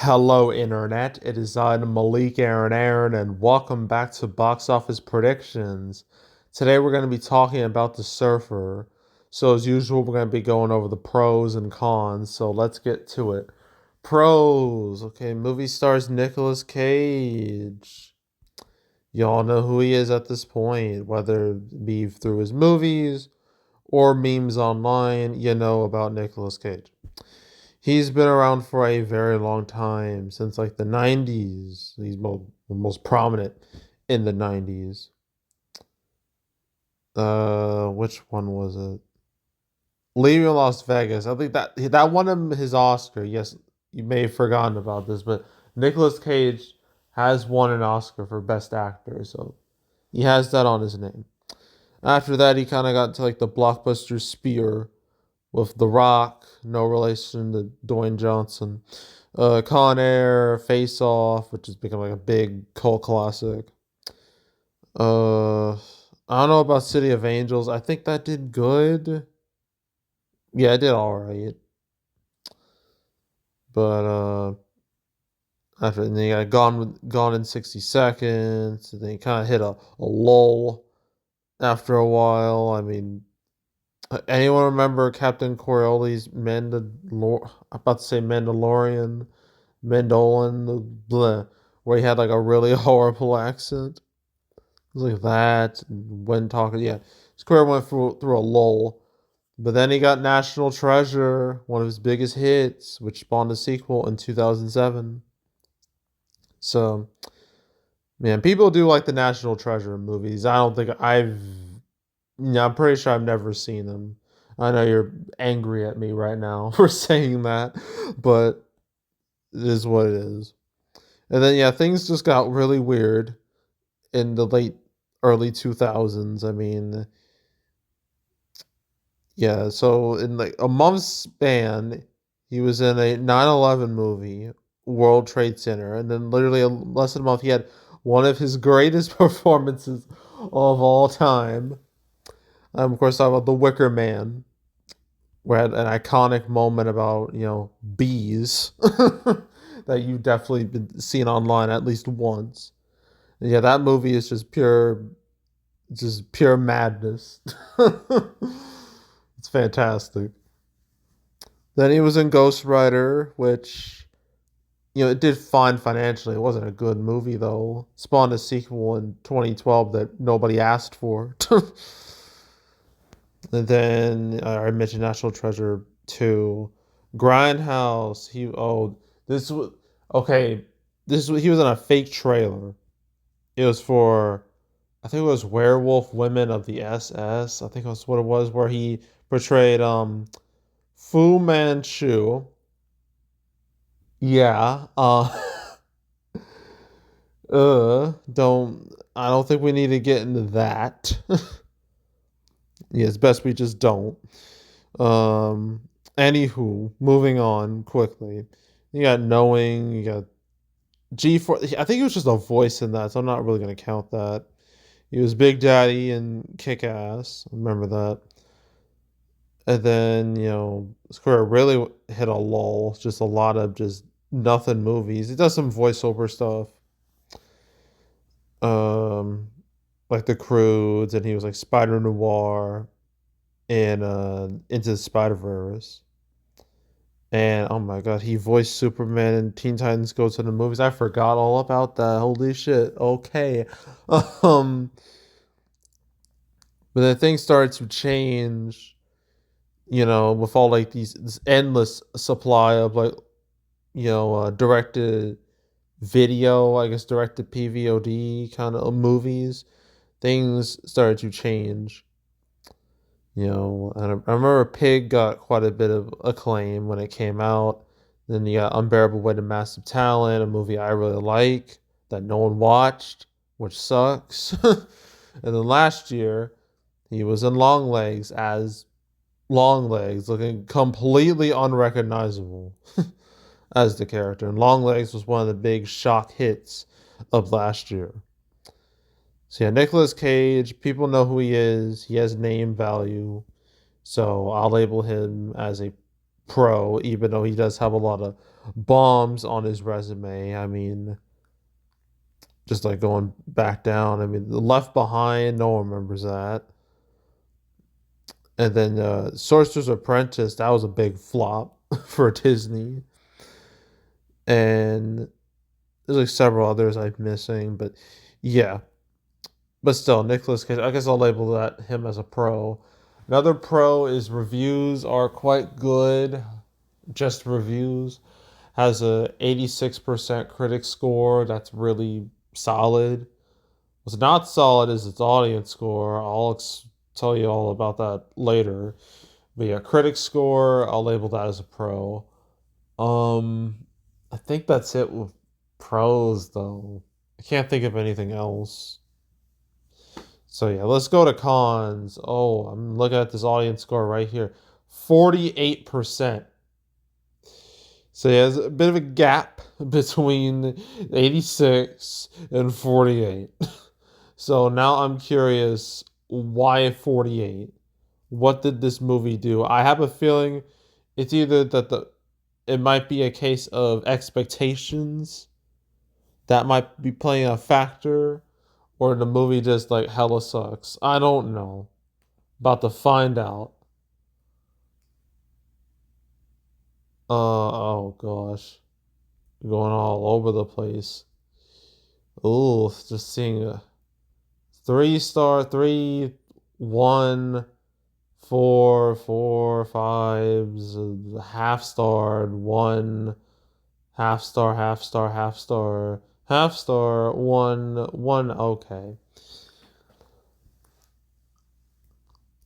Hello, Internet. It is I, Malik Aaron, and welcome back to Box Office Predictions. Today, we're going to be talking about The Surfer. So, as usual, we're going to be going over the pros and cons. So, let's get to it. Pros. Okay, movie stars Nicolas Cage. Y'all know who he is at this point, whether it be through his movies or memes online. You know about Nicolas Cage. He's been around for a very long time, since like the 90s. He's most prominent in the 90s. Which one was it? Leaving Las Vegas. I think that won him his Oscar. Yes, you may have forgotten about this, but Nicolas Cage has won an Oscar for Best Actor, so he has that on his name. After that, he kind of got to like the blockbuster Spear with The Rock, no relation to Dwayne Johnson. Con Air, Face Off, which has become like a big cult classic. I don't know about City of Angels. I think that did good. Yeah, it did all right. But after and then you got Gone in 60 Seconds. And then you kind of hit a lull after a while. I mean, anyone remember Captain Coriolis's Mandalorian? I'm about to say Mandalorian, Mandolin, where he had like a really horrible accent. It was like that when talking. Yeah, his career went through a lull, but then he got National Treasure, one of his biggest hits, which spawned a sequel in 2007. So, man, people do like the National Treasure movies. I don't think I've. Yeah, I'm pretty sure I've never seen them. I know you're angry at me right now for saying that, but it is what it is. And then yeah, things just got really weird in the late early 2000s. I mean, yeah, so in like a month's span, he was in a 9/11 movie, World Trade Center, and then literally less than a month he had one of his greatest performances of all time. Of course, talking about The Wicker Man, where had an iconic moment about bees that you've definitely been seen online at least once. And yeah, that movie is just pure madness. It's fantastic. Then he was in Ghost Rider, which it did fine financially. It wasn't a good movie though. Spawned a sequel in 2012 that nobody asked for. And then I mentioned National Treasure 2. Grindhouse. This was okay. He was in a fake trailer. It was for, I think it was Werewolf Women of the SS. I think that's what it was, where he portrayed Fu Manchu. Yeah. Don't I don't think we need to get into that. Yeah, it's best we just don't. Anywho, moving on quickly. You got Knowing, you got G4. I think it was just a voice in that, so I'm not really gonna count that. He was Big Daddy and Kick Ass. Remember that. And then, his career really hit a lull. Just a lot of just nothing movies. He does some voiceover stuff. Um, like The Croods, and he was like Spider Noir and Into the Spider Verse. And oh my god, he voiced Superman in Teen Titans Go to the Movies. I forgot all about that. Holy shit. Okay. Um, but then things started to change, with all like this endless supply of like, directed video, I guess directed PVOD kind of movies. Things started to change. And I remember Pig got quite a bit of acclaim when it came out. Then you got Unbearable Weight of Massive Talent, a movie I really like that no one watched, which sucks. And then last year, he was in Longlegs as Longlegs, looking completely unrecognizable as the character. And Longlegs was one of the big shock hits of last year. So yeah, Nicolas Cage, people know who he is. He has name value. So I'll label him as a pro, even though he does have a lot of bombs on his resume. I mean, just like going back down. I mean, the Left Behind, no one remembers that. And then Sorcerer's Apprentice, that was a big flop for Disney. And there's like several others I'm missing, but yeah. But still, Nicolas Cage, I guess I'll label that him as a pro. Another pro is reviews are quite good. Just reviews. Has a 86% critic score. That's really solid. What's not solid is its audience score. Tell you all about that later. But yeah, critic score, I'll label that as a pro. Um, I think that's it with pros though. I can't think of anything else. So yeah, let's go to cons. Oh, I'm looking at this audience score right here. 48%. So yeah, there's a bit of a gap between 86 and 48. So now I'm curious, why 48? What did this movie do? I have a feeling it's either that the it might be a case of expectations that might be playing a factor, or the movie just like hella sucks. I don't know. About to find out. Oh gosh. Going all over the place. Ooh, just seeing a 3 star, 3, 1, 4, 4, 5s, half star, one, half star, half star, half star, half star, one. Okay.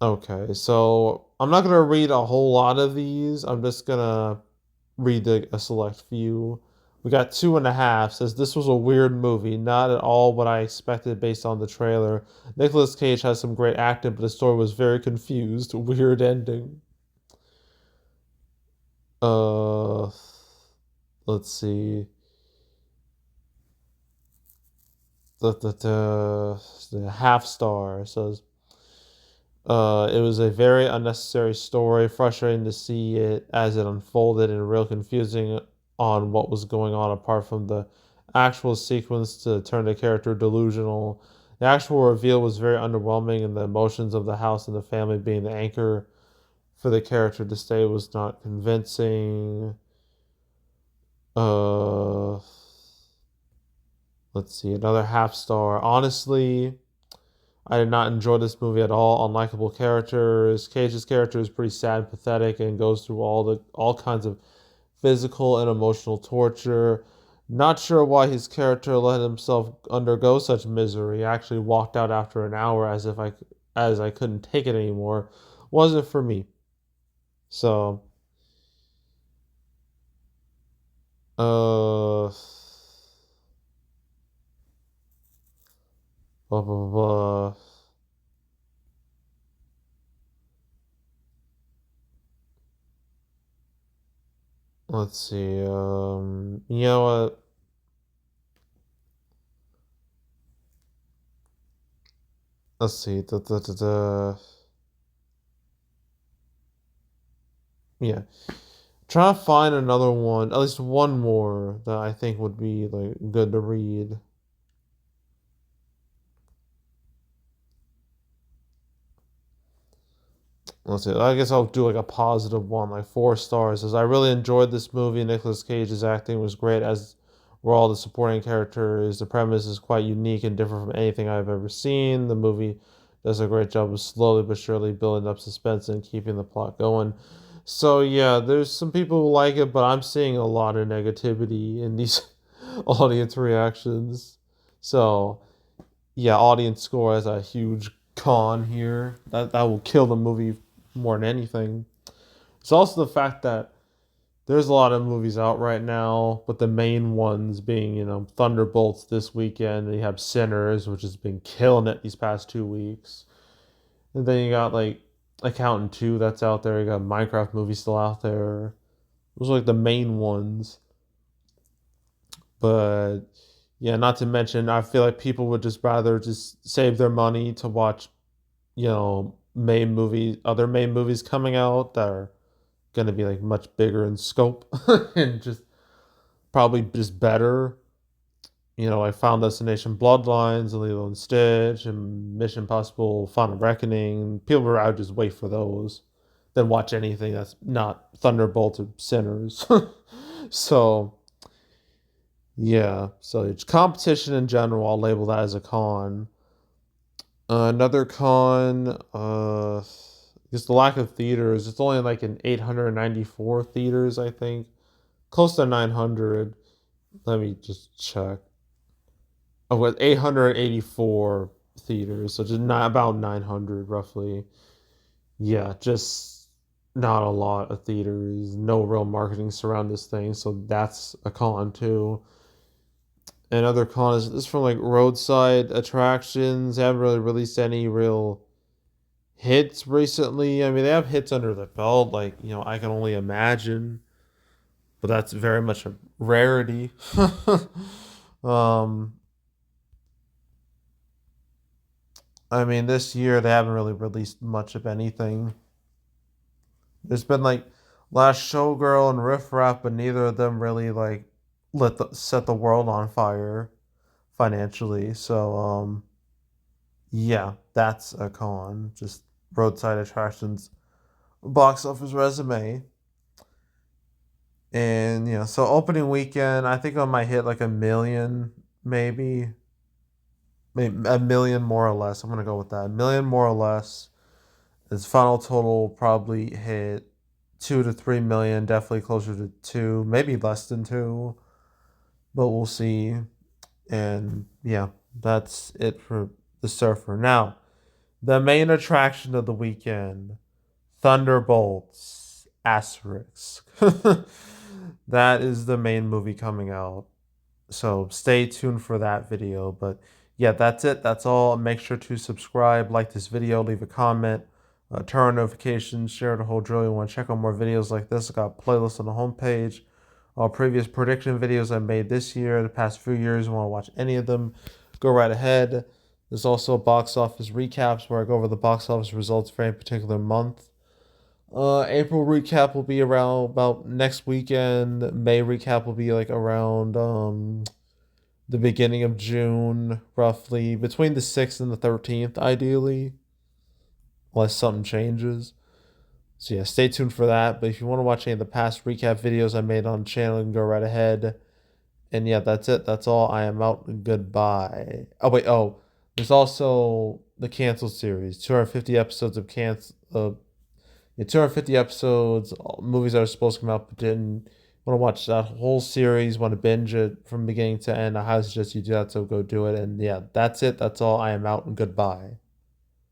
Okay, so I'm not gonna read a whole lot of these. I'm just gonna read a select few. We got 2.5. Says this was a weird movie, not at all what I expected based on the trailer. Nicolas Cage has some great acting, but the story was very confused. Weird ending. Uh, let's see. The half star says it was a very unnecessary story, frustrating to see it as it unfolded, and real confusing on what was going on apart from the actual sequence to turn the character delusional. The actual reveal was very underwhelming, and the emotions of the house and the family being the anchor for the character to stay was not convincing. Uh, let's see, another half star. Honestly, I did not enjoy this movie at all. Unlikable characters. Cage's character is pretty sad and pathetic and goes through all kinds of physical and emotional torture. Not sure why his character let himself undergo such misery. He actually walked out after an hour as I couldn't take it anymore. Wasn't for me. So uh blah blah blah. Let's see. You know what? Let's see. Yeah. Trying to find another one, at least one more that I think would be like good to read. Let's see. I guess I'll do like a positive one, like 4 stars. As I really enjoyed this movie. Nicolas Cage's acting was great, as were all the supporting characters. The premise is quite unique and different from anything I've ever seen. The movie does a great job of slowly but surely building up suspense and keeping the plot going. So yeah, there's some people who like it, but I'm seeing a lot of negativity in these audience reactions. So yeah, audience score has a huge con here. That will kill the movie more than anything. It's also the fact that there's a lot of movies out right now, but the main ones being, Thunderbolts this weekend. And you have Sinners, which has been killing it these past 2 weeks. And then you got like Accountant 2 that's out there. You got Minecraft movie still out there. Those are like the main ones. But yeah, not to mention, I feel like people would just rather just save their money to watch, other main movies coming out that are going to be like much bigger in scope and just probably just better. You know, like Final Destination Bloodlines and Lilo and Stitch and Mission Impossible Final Reckoning. People would rather just wait for those than watch anything that's not Thunderbolt or Sinners. So, yeah. So it's competition in general. I'll label that as a con. Another con, just the lack of theaters. It's only like in 894 theaters, I think. Close to 900. Let me just check. Oh, with 884 theaters, so just not about 900 roughly. Yeah, just not a lot of theaters. No real marketing surround this thing, so that's a con too. Another con is this from like roadside attractions. They haven't really released any real hits recently. I mean, they have hits under the belt, like, I can only imagine, but that's very much a rarity. um, I mean, this year they haven't really released much of anything. There's been like Last Showgirl and Riff Raff, but neither of them really like set the world on fire financially. So yeah, that's a con. Just roadside attractions, box office resume. And so opening weekend, I think I might hit like a million, maybe a million more or less. I'm gonna go with that. A million more or less. His final total probably hit 2 to 3 million, definitely closer to two, maybe less than two, but we'll see. And yeah, that's it for the Surfer. Now, the main attraction of the weekend, Thunderbolts Asterisk. That is the main movie coming out. So stay tuned for that video. But yeah, that's it. That's all. Make sure to subscribe, like this video, leave a comment, turn on notifications, share the whole drill. You want to check out more videos like this? I got playlists on the homepage. All previous prediction videos I made this year, the past few years. You want to watch any of them, go right ahead. There's also box office recaps where I go over the box office results for any particular month. April recap will be around about next weekend. May recap will be like around the beginning of June, roughly between the 6th and the 13th, ideally, unless something changes. So yeah, stay tuned for that. But if you want to watch any of the past recap videos I made on the channel, you can go right ahead. And yeah, that's it. That's all. I am out. Goodbye. Oh wait. Oh, there's also the canceled series. 250 episodes of cancel. Yeah, 250 episodes. Movies that are supposed to come out but didn't. Want to watch that whole series? Want to binge it from beginning to end? I highly suggest you do that. So go do it. And yeah, that's it. That's all. I am out. And goodbye.